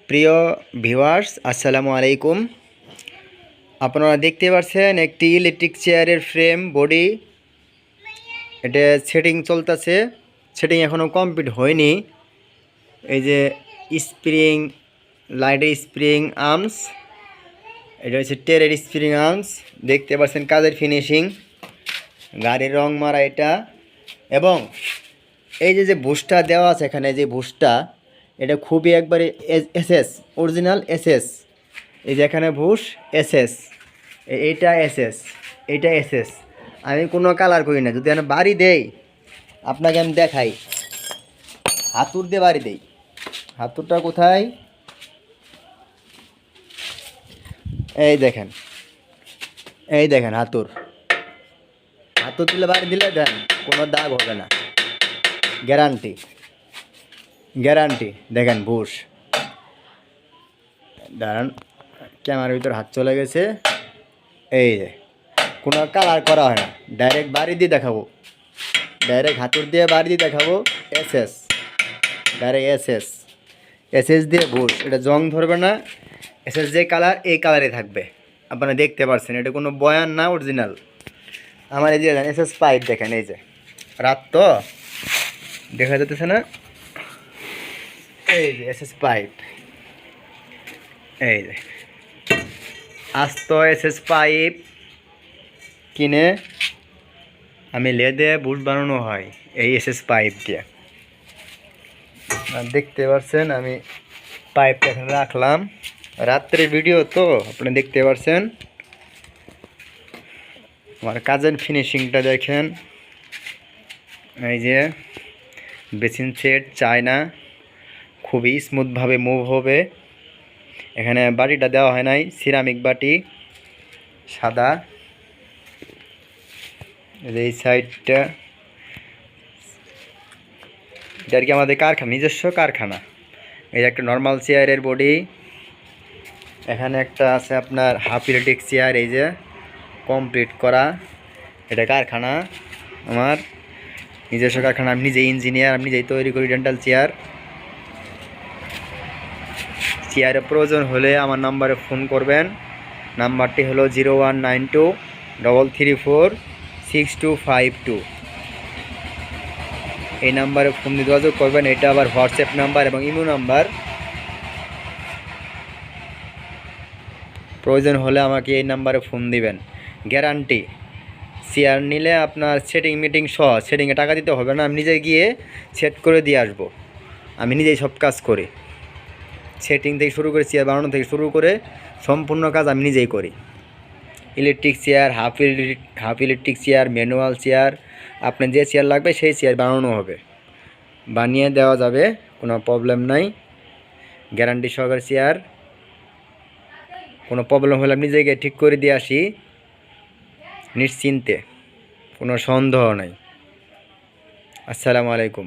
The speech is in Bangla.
প্রিয় ভিউয়ার্স, আসসালামু আলাইকুম। আপনারা দেখতে পাচ্ছেন একটি ইলেকট্রিক চেয়ারের ফ্রেম বডি, এটা সেটিং চলতেছে। সেটিং এখনও কমপ্লিট হয়নি। এই যে স্প্রিং, লাইটের স্প্রিং আর্মস, এটা হচ্ছে টেরের স্প্রিং আর্মস। দেখতে পাচ্ছেন কাজের ফিনিশিং, গাড়ির রং মারা এটা। এবং এই যে বুশটা দেওয়া আছে এখানে, যে বুশটা, এটা খুবই একবারে এসএস, অরিজিনাল এসএস। এই যে এখানে বুশ এসএস, এইটা এসএস, এইটা এসএস। আমি কোনো কালার করি না। যদি আমি বাড়ি দেই, আপনাকে আমি দেখাই, হাতুর দিয়ে বাড়ি দেই। হাতুরটা কোথায়? এই দেখেন, এই দেখেন হাতুর। হাতুর দিলে বাড়ি দিলে দেন, কোনো দাগ হবে না, গ্যারান্টি গ্যারান্টি। দেখেন বুশ, দাঁড়ান, ক্যামেরার ভিতর হাত চলে গেছে। এই যে কোনো কালার করা হয় না, ডাইরেক্ট বাড়ি দিয়ে দেখাবো, ডাইরেক্ট হাতুর দিয়ে বাড়ি দিয়ে দেখাবো। এসএস, ডাইরেক্ট এসএস, এসএস দিয়ে বুশ। এটা জং ধরবে না। এসএস যে কালার, এই কালারে থাকবে। আপনারা দেখতে পাচ্ছেন, এটা কোনো বয়ান না, অরিজিনাল। আমার এই যে এসএস পাইপ দেখেন, এই যে রাত তো দেখা যেতেছে না, এই যে এসএস পাইপ, এই যে আস্ত এসএস পাইপ কিনে আমি লেদে বুশ বানানো হয় এই এসএস পাইপ দিয়ে। দেখতে পাচ্ছেন আমি পাইপটা এখানে রাখলাম। রাত্রের ভিডিও তো, আপনি দেখতে পাচ্ছেন। আমার কাজের ফিনিশিংটা দেখেন। এই যে বেসিন সেট চায়না, খুবই স্মুথভাবে মুভ হবে। এখানে বাটিটা দেওয়া হয় নাই, সিরামিক বাটি, সাদা। এই সাইডটা, এটা আর কি আমাদের কারখানা, নিজস্ব কারখানা। এই একটা নর্মাল চেয়ারের বডি। এখানে একটা আছে আপনার হাফ ইলেকট্রিক চেয়ার, এই যে কমপ্লিট করা। এটা কারখানা, আমার নিজস্ব কারখানা। আমি নিজেই ইঞ্জিনিয়ার, আমি নিজেই তৈরি করি ডেন্টাল চেয়ার। চেয়ারের প্রয়োজন হলে আমার নাম্বারে ফোন করবেন। নাম্বারটি হলো 0192334622। এই নাম্বারে ফোন দিয়ে যোগাযোগ করবেন। এটা আবার হোয়াটসঅ্যাপ নাম্বার এবং ইমো নাম্বার। প্রয়োজন হলে আমাকে এই নাম্বারে ফোন দিবেন। গ্যারান্টি। চেয়ার নিলে আপনার সেটিং মিটিং সহ, সেটিংয়ে টাকা দিতে হবে না। আমি নিজে গিয়ে সেট করে দিয়ে আসবো। আমি নিজেই সব কাজ করি, সেটিং থেকে শুরু করে চেয়ার বানানো থেকে শুরু করে সম্পূর্ণ কাজ আমি নিজেই করি। Electric chair, half electric chair, manual chair, আপনার যে চেয়ার লাগবে সেই চেয়ার বানানো হবে, বানিয়ে দেওয়া যাবে, কোনো প্রবলেম নাই। গ্যারান্টি সহকারে চেয়ার। কোনো প্রবলেম হলে আপনি নিজেকে ঠিক করে দিয়ে আসি নিশ্চিন্তে, কোনো সন্দেহ নাই। আসসালামু আলাইকুম।